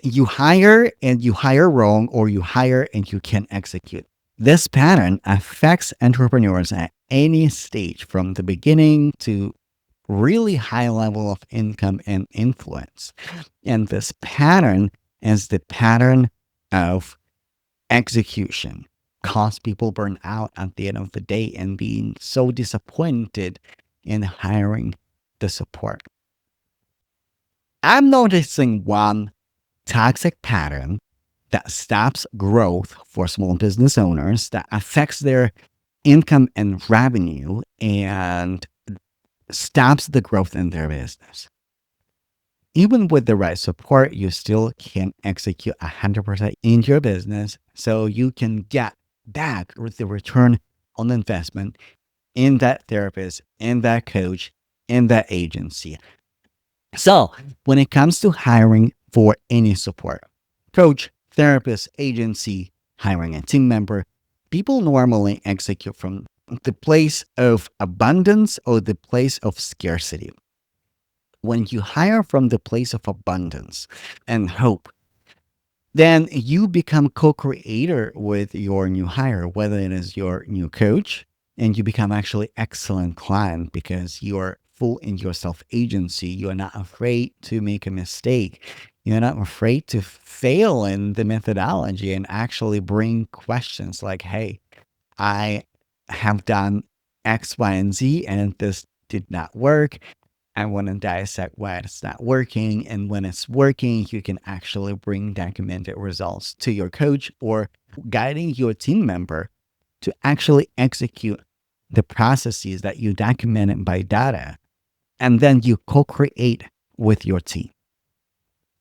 You hire and you hire wrong, or you hire and you can't execute. This pattern affects entrepreneurs at any stage, from the beginning to really high level of income and influence. And this pattern is the pattern of execution. Cause people burn out at the end of the day and being so disappointed in hiring the support. I'm noticing one toxic pattern that stops growth for small business owners, that affects their income and revenue, and stops the growth in their business. Even with the right support, you still can't execute 100% in your business, so you can get back with the return on investment in that therapist, in that coach, in that agency. So when it comes to hiring for any support, coach, therapist, agency, hiring a team member, people normally execute from the place of abundance or the place of scarcity. When you hire from the place of abundance and hope, then you become co-creator with your new hire, whether it is your new coach, and you become actually excellent client because you're full in your self-agency. You're not afraid to make a mistake. You're not afraid to fail in the methodology and actually bring questions like, hey, I have done X, Y, and Z, and this did not work. I want to dissect why it's not working. And when it's working, you can actually bring documented results to your coach, or guiding your team member to actually execute the processes that you documented by data. And then you co-create with your team.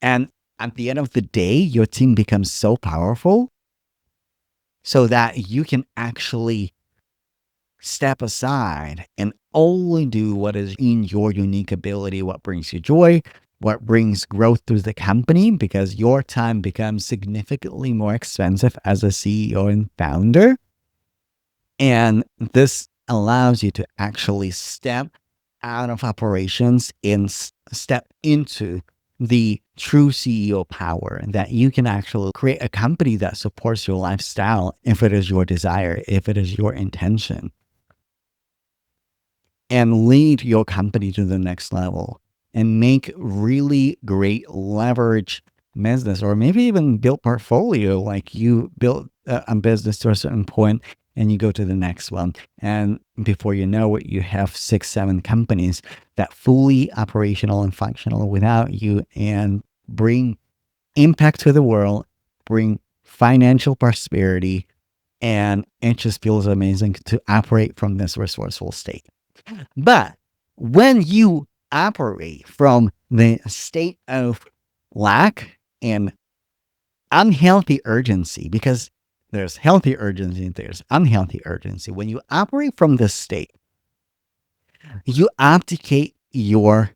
And at the end of the day, your team becomes so powerful so that you can actually step aside and only do what is in your unique ability, what brings you joy, what brings growth to the company, because your time becomes significantly more expensive as a CEO and founder. And this allows you to actually step out of operations and step into the true CEO power, that you can actually create a company that supports your lifestyle if it is your desire, if it is your intention, and lead your company to the next level and make really great leverage business, or maybe even build portfolio, like you build a business to a certain point and you go to the next one. And before you know it, you have 6, 7 companies that fully operational and functional without you, and bring impact to the world, bring financial prosperity. And it just feels amazing to operate from this resourceful state. But when you operate from the state of lack and unhealthy urgency, because there's healthy urgency and there's unhealthy urgency, when you operate from this state, you abdicate your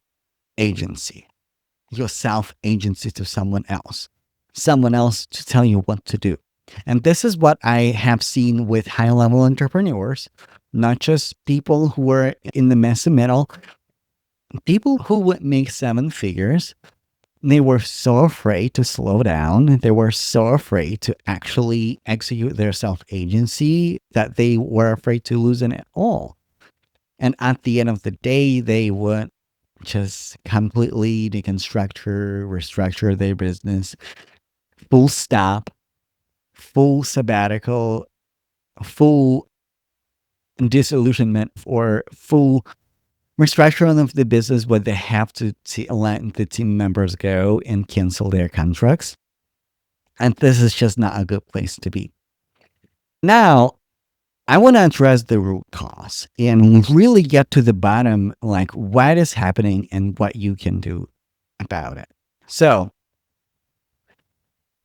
agency, your self agency, to someone else to tell you what to do. And this is what I have seen with high level entrepreneurs, not just people who are in the messy middle, people who would make 7 figures. They were so afraid to slow down. They were so afraid to actually execute their self agency that they were afraid to lose it all. And at the end of the day, they would just completely deconstruct or restructure their business, full stop, full sabbatical, full disillusionment, or full restructuring of the business, where they have to let the team members go and cancel their contracts. And this is just not a good place to be. Now, I want to address the root cause and really get to the bottom, like what is happening and what you can do about it. So,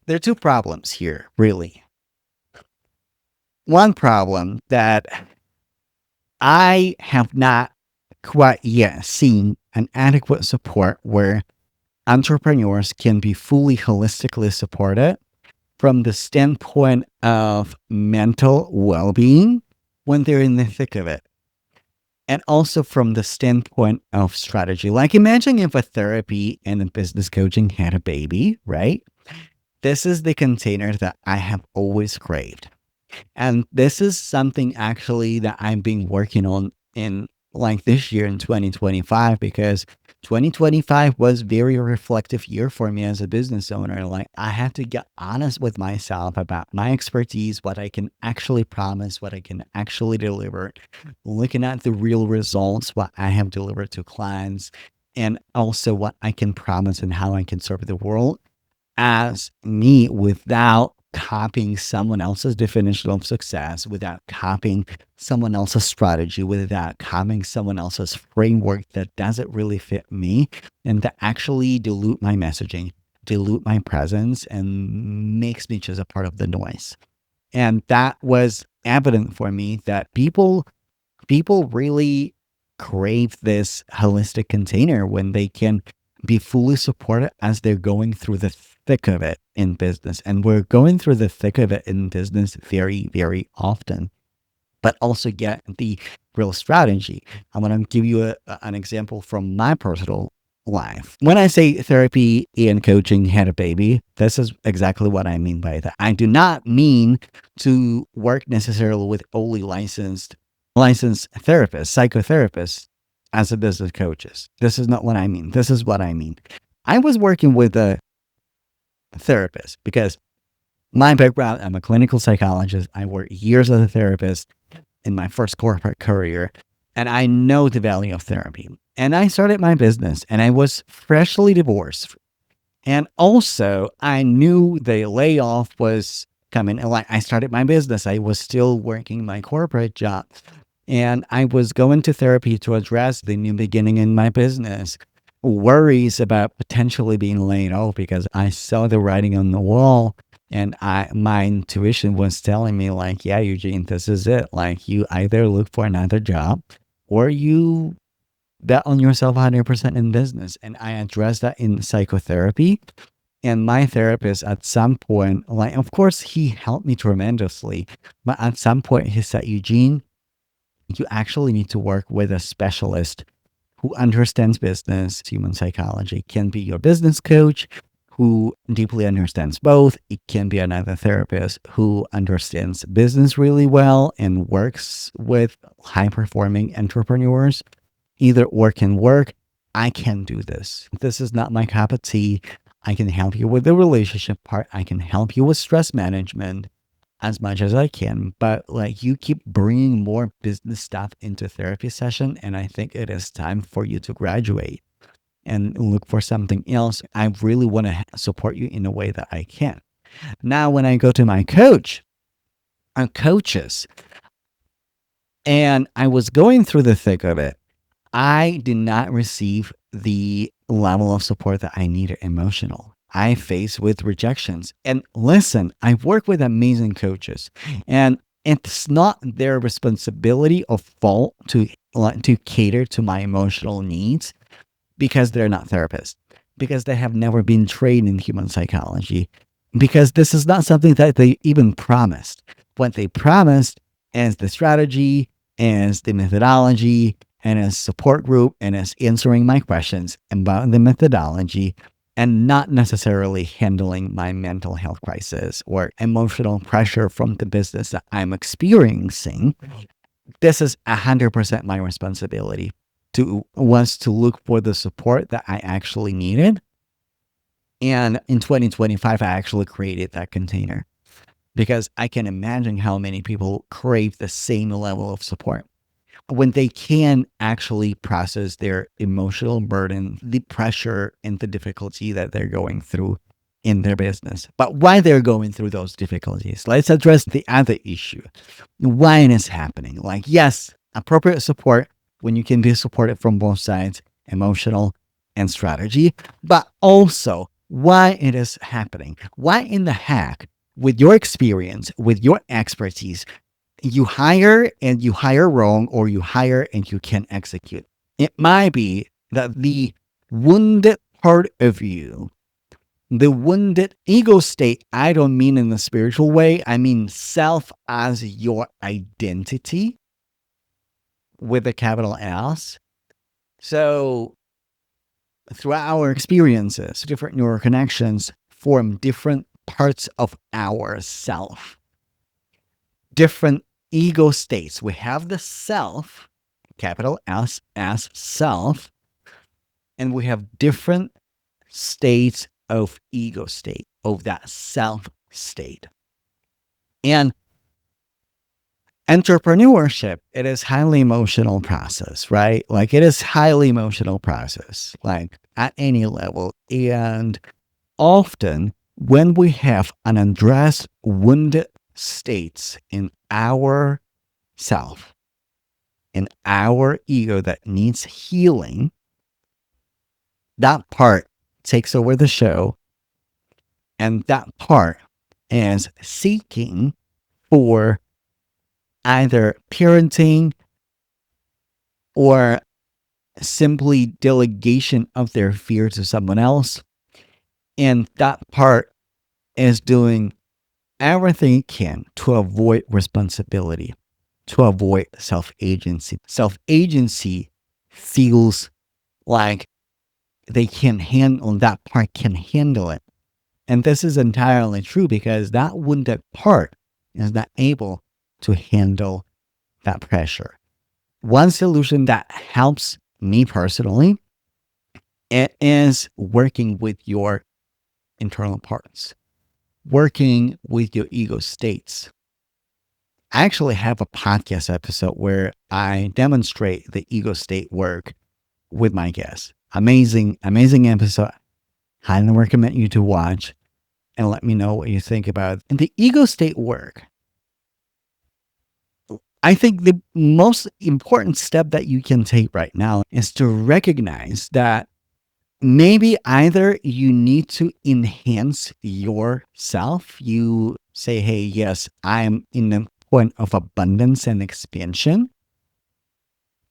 there are 2 problems here, really. One problem that I have not quite yet seen an adequate support where entrepreneurs can be fully holistically supported from the standpoint of mental well-being when they're in the thick of it, and also from the standpoint of strategy. Like, imagine if a therapy and a business coaching had a baby, right? This is the container that I have always craved. And this is something actually that I've been working on in like this year in 2025, because 2025 was very reflective year for me as a business owner. Like I had to get honest with myself about my expertise, what I can actually promise, what I can actually deliver, looking at the real results, what I have delivered to clients, and also what I can promise and how I can serve the world as me without copying someone else's definition of success, without copying someone else's strategy, without copying someone else's framework that doesn't really fit me, and that actually dilute my messaging, dilute my presence, and makes me just a part of the noise. And that was evident for me that people really crave this holistic container when they can be fully supported as they're going through the thick of it in business. And we're going through the thick of it in business very, very often, but also get the real strategy. I'm going to give you an example from my personal life. When I say therapy and coaching had a baby, this is exactly what I mean by that. I do not mean to work necessarily with only licensed therapists, psychotherapists as a business coaches. This is not what I mean. This is what I mean. I was working with a therapist because my background, I'm a clinical psychologist. I worked years as a therapist in my first corporate career, and I know the value of therapy. And I started my business, and I was freshly divorced. And also, I knew the layoff was coming. And like I started my business, I was still working my corporate job. And I was going to therapy to address the new beginning in my business, worries about potentially being laid off because I saw the writing on the wall. And my intuition was telling me, like, yeah, Eugene, this is it. Like, you either look for another job or you bet on yourself 100% in business. And I addressed that in psychotherapy. And my therapist at some point, like, of course, he helped me tremendously. But at some point, he said, Eugene, you actually need to work with a specialist who understands business, human psychology. It can be your business coach who deeply understands both. It can be another therapist who understands business really well and works with high performing entrepreneurs. Either or can work. I can do this. This is not my cup of tea. I can help you with the relationship part. I can help you with stress management as much as I can. But like you keep bringing more business stuff into therapy session, and I think it is time for you to graduate and look for something else. I really want to support you in a way that I can. Now, when I go to my coaches, and I was going through the thick of it, I did not receive the level of support that I needed emotional. I faced with rejections. And listen, I work with amazing coaches, and it's not their responsibility or fault to cater to my emotional needs because they're not therapists, because they have never been trained in human psychology, because this is not something that they even promised. What they promised is the strategy, is the methodology, and as support group, and as answering my questions about the methodology, and not necessarily handling my mental health crisis or emotional pressure from the business that I'm experiencing. This is 100% my responsibility to look for the support that I actually needed. And in 2025, I actually created that container because I can imagine how many people crave the same level of support when they can actually process their emotional burden, the pressure and the difficulty that they're going through in their business. But why they're going through those difficulties, let's address the other issue. Why it is happening. Like, yes, appropriate support when you can be supported from both sides, emotional and strategy, but also why it is happening. Why in the heck, with your experience, with your expertise, you hire and you hire wrong, or you hire and you can't execute? It might be that the wounded part of you, the wounded ego state, I don't mean in the spiritual way, I mean self as your identity with a capital S. So throughout our experiences, different neural connections form different parts of ourself, different ego states. We have the self, capital S, as self, and we have different states of ego state, of that self state. And entrepreneurship, it is highly emotional process, right? Like it is highly emotional process, like at any level. And often when we have unaddressed wounded states in our self, in our ego that needs healing, that part takes over the show. And that part is seeking for either parenting or simply delegation of their fear to someone else. And that part is doing everything it can to avoid responsibility, to avoid self agency. Self agency feels like they can handle, that part can handle it. And this is entirely true because that wounded part is not able to handle that pressure. One solution that helps me personally, it is working with your internal parts, working with your ego states. I actually have a podcast episode where I demonstrate the ego state work with my guests. Amazing, amazing episode. Highly recommend you to watch and let me know what you think about it. And the ego state work, I think the most important step that you can take right now is to recognize that maybe either you need to enhance yourself. You say, hey, yes, I'm in a point of abundance and expansion,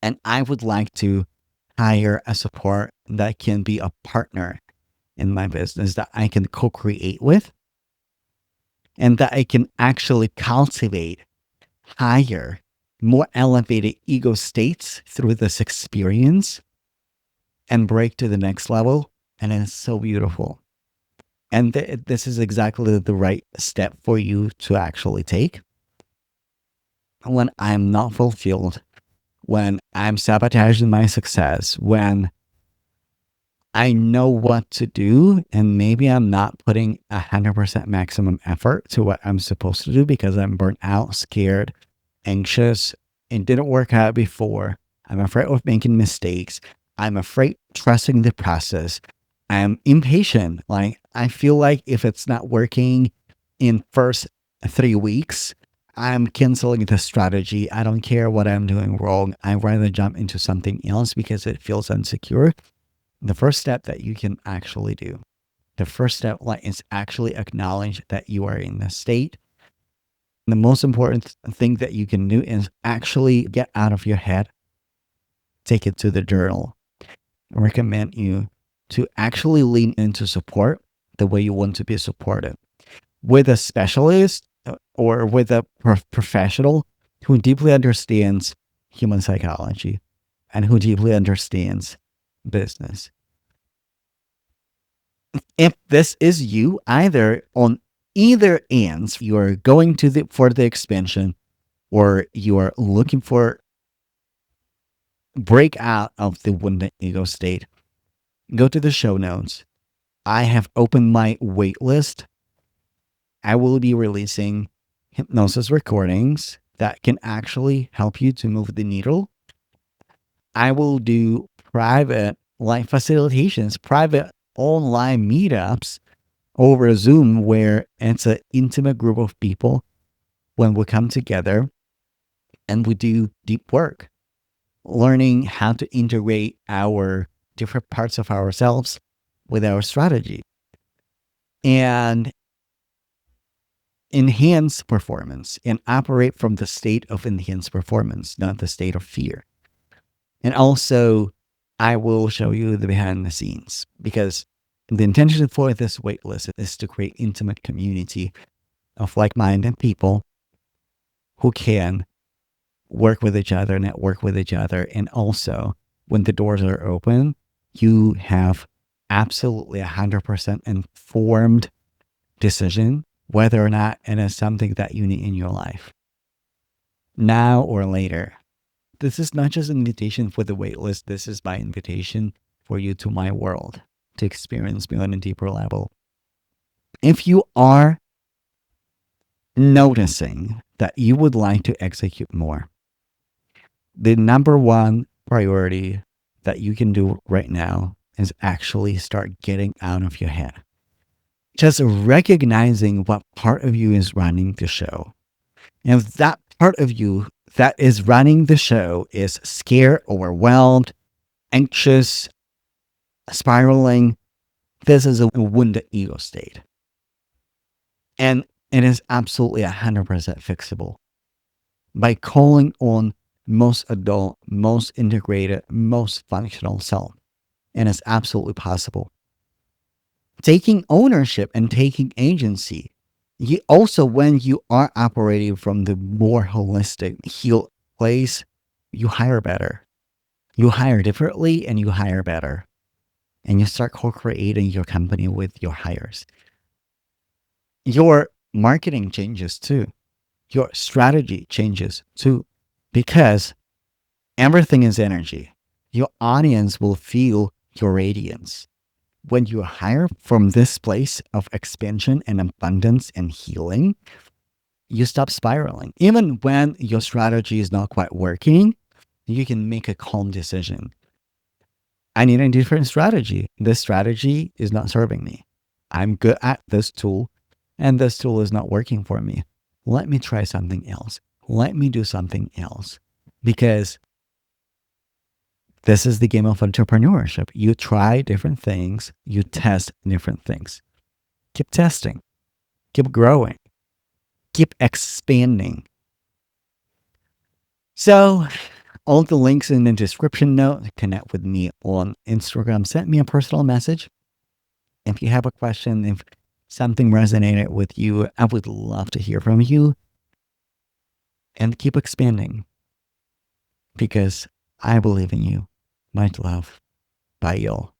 and I would like to hire a support that can be a partner in my business that I can co-create with and that I can actually cultivate higher, more elevated ego states through this experience and break to the next level. And it's so beautiful. And this is exactly the right step for you to actually take. When I'm not fulfilled, when I'm sabotaging my success, when I know what to do and maybe I'm not putting 100% maximum effort to what I'm supposed to do because I'm burnt out, scared, anxious, it didn't work out before. I'm afraid of making mistakes. I'm afraid trusting the process. I'm impatient. Like I feel like if it's not working in first 3 weeks, I'm canceling the strategy. I don't care what I'm doing wrong. I'd rather jump into something else because it feels insecure. The first step that you can actually do, the first step is actually acknowledge that you are in this state. The most important thing that you can do is actually get out of your head, take it to the journal. I recommend you to actually lean into support the way you want to be supported with a specialist or with a professional who deeply understands human psychology and who deeply understands business. If this is you, either on either ends, you are going for the expansion or you are looking for break out of the wounded ego state, go to the show notes. I have opened my wait list. I will be releasing hypnosis recordings that can actually help you to move the needle. I will do private live facilitations, private online meetups over Zoom where it's an intimate group of people when we come together and we do deep work, learning how to integrate our different parts of ourselves with our strategy and enhance performance and operate from the state of enhanced performance, not the state of fear. And also, I will show you the behind the scenes because the intention for this waitlist is to create intimate community of like-minded people who can work with each other, network with each other. And also, when the doors are open, you have absolutely 100% informed decision whether or not it is something that you need in your life, now or later. This is not just an invitation for the waitlist. This is my invitation for you to my world to experience me on a deeper level. If you are noticing that you would like to execute more, the number one priority that you can do right now is actually start getting out of your head. Just recognizing what part of you is running the show. And if that part of you that is running the show is scared, overwhelmed, anxious, spiraling, this is a wounded ego state. And it is absolutely 100% fixable by calling on most adult, most integrated, most functional self. And it's absolutely possible. Taking ownership and taking agency. You also, when you are operating from the more holistic, healed place, you hire better. You hire differently and you hire better. And you start co-creating your company with your hires. Your marketing changes too. Your strategy changes too. Because everything is energy. Your audience will feel your radiance. When you hire from this place of expansion and abundance and healing, you stop spiraling. Even when your strategy is not quite working, you can make a calm decision. I need a different strategy. This strategy is not serving me. I'm good at this tool, and this tool is not working for me. Let me try something else. Let me do something else. Because this is the game of entrepreneurship. You try different things, you test different things. Keep testing, keep growing, keep expanding. So, all the links in the description note. Connect with me on Instagram. Send me a personal message. If you have a question, if something resonated with you, I would love to hear from you. And keep expanding because I believe in you. Much love. Bye, y'all.